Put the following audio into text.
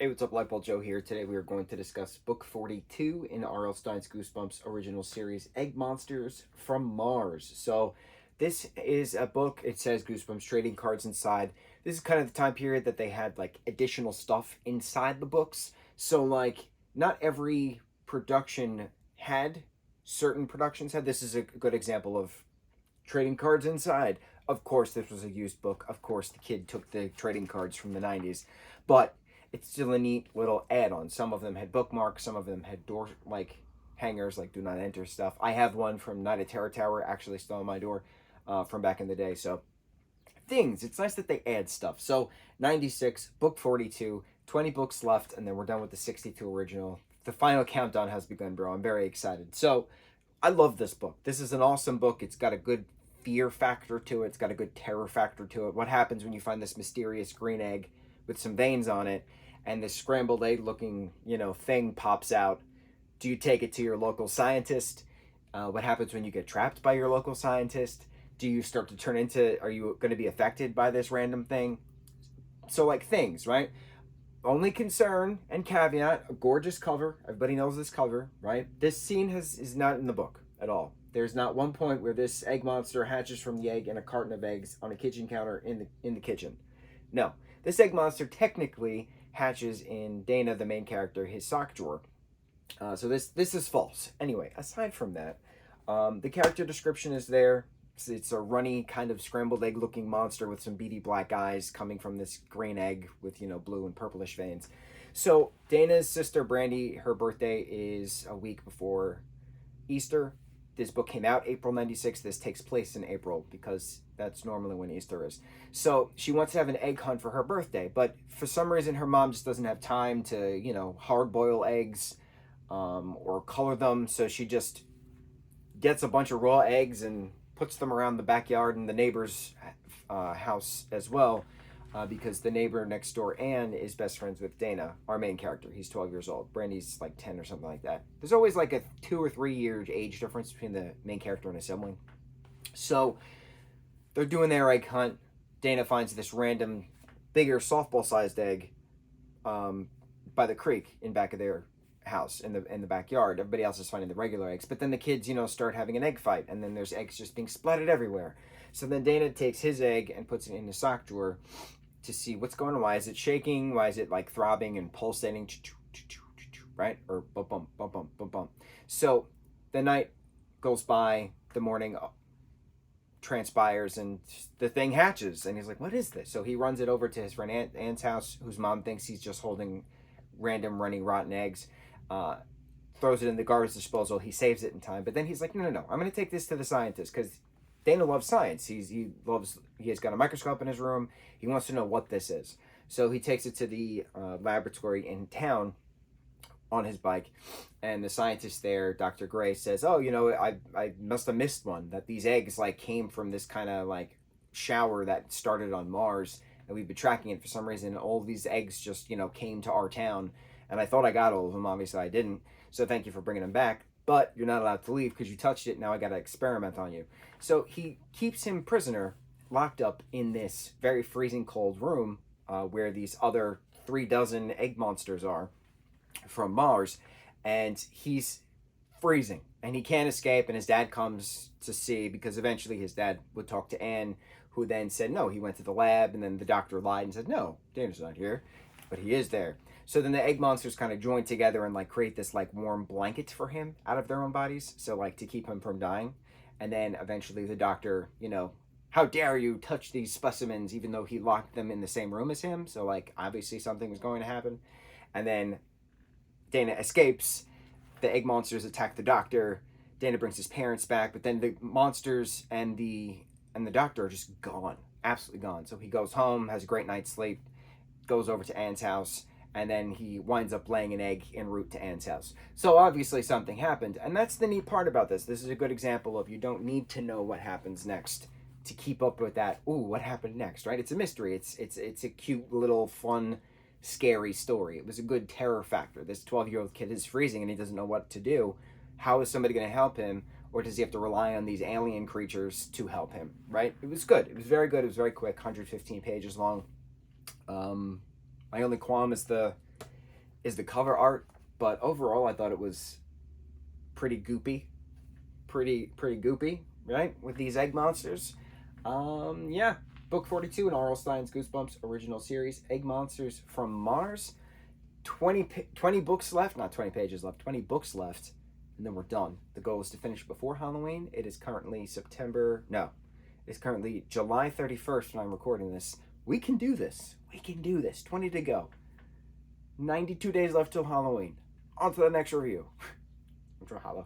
Hey, what's up, lightboltjoe here. Today we are going to discuss book 42 in R.L. Stine's Goosebumps original series, Egg Monsters from Mars. So this is a book, it says Goosebumps, trading cards inside. This is kind of the time period that they had like additional stuff inside the books. So like not every production had certain productions had. This is a good example of trading cards inside. Of course, this was a used book. Of course, the kid took the trading cards from the 90s. But it's still a neat little add-on. Some of them had bookmarks, some of them had door like hangers, like do not enter stuff. I have one from Night of Terror Tower actually still on my door from back in the day. So things, it's nice that they add stuff. So 96, book 42, 20 books left, and then we're done with the 62 original. The final countdown has begun, bro. I'm very excited. So I love this book. This is an awesome book. It's got a good fear factor to it. It's got a good terror factor to it. What happens when you find this mysterious green egg with some veins on it and this scrambled egg looking, thing pops out? Do you take it to your local scientist? What happens when you get trapped by your local scientist? Do you start to turn into, are you going to be affected by this random thing? So like things, right? Only concern and caveat, a gorgeous cover. Everybody knows this cover, right? This scene is not in the book at all. There's not one point where this egg monster hatches from the egg in a carton of eggs on a kitchen counter in the kitchen. No, this egg monster technically hatches in Dana, the main character, his sock drawer. So this is false. Anyway, aside from that, the character description is there. It's a runny kind of scrambled egg looking monster with some beady black eyes coming from this green egg with blue and purplish veins. So Dana's sister Brandy, her birthday is a week before Easter. This book came out April 96. This takes place in April because that's normally when Easter is. So she wants to have an egg hunt for her birthday, but for some reason her mom just doesn't have time to hard boil eggs or color them. So she just gets a bunch of raw eggs and puts them around the backyard and the neighbor's house as well, because the neighbor next door, Anne, is best friends with Dana, our main character. He's 12 years old. Brandy's like 10 or something like that. There's always like a 2 or 3 year age difference between the main character and a sibling. So they're doing their egg hunt. Dana finds this random, bigger softball-sized egg by the creek in back of their house in the backyard. Everybody else is finding the regular eggs, but then the kids start having an egg fight, and then there's eggs just being splattered everywhere. So then Dana takes his egg and puts it in the sock drawer to see what's going on. Why is it shaking? Why is it like throbbing and pulsating, right? Or bump bump bump bump bump bump. So the night goes by, the morning transpires, and the thing hatches, and he's like, what is this? So he runs it over to his friend Anne's house, whose mom thinks he's just holding random running rotten eggs. Throws it in the garbage disposal. He saves it in time, but then he's like, no, I'm going to take this to the scientist, because Dana loves science. He has got a microscope in his room. He wants to know what this is. So he takes it to the laboratory in town on his bike, and the scientist there, Dr. Gray, says, oh, I must have missed one, that these eggs like came from this kind of like shower that started on Mars, and we've been tracking it for some reason. All these eggs just came to our town, and I thought I got all of them. Obviously I didn't, so thank you for bringing them back, but you're not allowed to leave because you touched it. Now I got to experiment on you. So he keeps him prisoner, locked up in this very freezing cold room where these other 36 egg monsters are from Mars, and he's freezing and he can't escape. And his dad comes to see, because eventually his dad would talk to Anne, who then said no, he went to the lab, and then the doctor lied and said no, Dana's not here, but he is there. So then the egg monsters kind of join together and like create this like warm blanket for him out of their own bodies, so like to keep him from dying. And then eventually the doctor, how dare you touch these specimens, even though he locked them in the same room as him, so like obviously something was going to happen. And then Dana escapes. The egg monsters attack the doctor. Dana brings his parents back, but then the monsters and the doctor are just gone, absolutely gone. So he goes home, has a great night's sleep, goes over to Anne's house, and then he winds up laying an egg en route to Anne's house. So obviously something happened, and that's the neat part about this. This is a good example of, you don't need to know what happens next to keep up with that. Ooh, what happened next, right? It's a mystery. It's a cute little fun, scary story. It was a good terror factor. This 12-year-old kid is freezing and he doesn't know what to do. How is somebody going to help him? Or does he have to rely on these alien creatures to help him, right? It was good. It was very good. It was very quick, 115 pages long. My only qualm is the is the cover art, but overall I thought it was pretty goopy, pretty goopy, right? With these egg monsters. Yeah, book 42 in R.L. Stine's Goosebumps original series, Egg Monsters from Mars. 20 books left, not 20 pages left, 20 books left, and then we're done. The goal is to finish before Halloween. It is currently it's currently July 31st when I'm recording this. We can do this. We can do this. 20 to go. 92 days left till Halloween. On to the next review. Mahalo.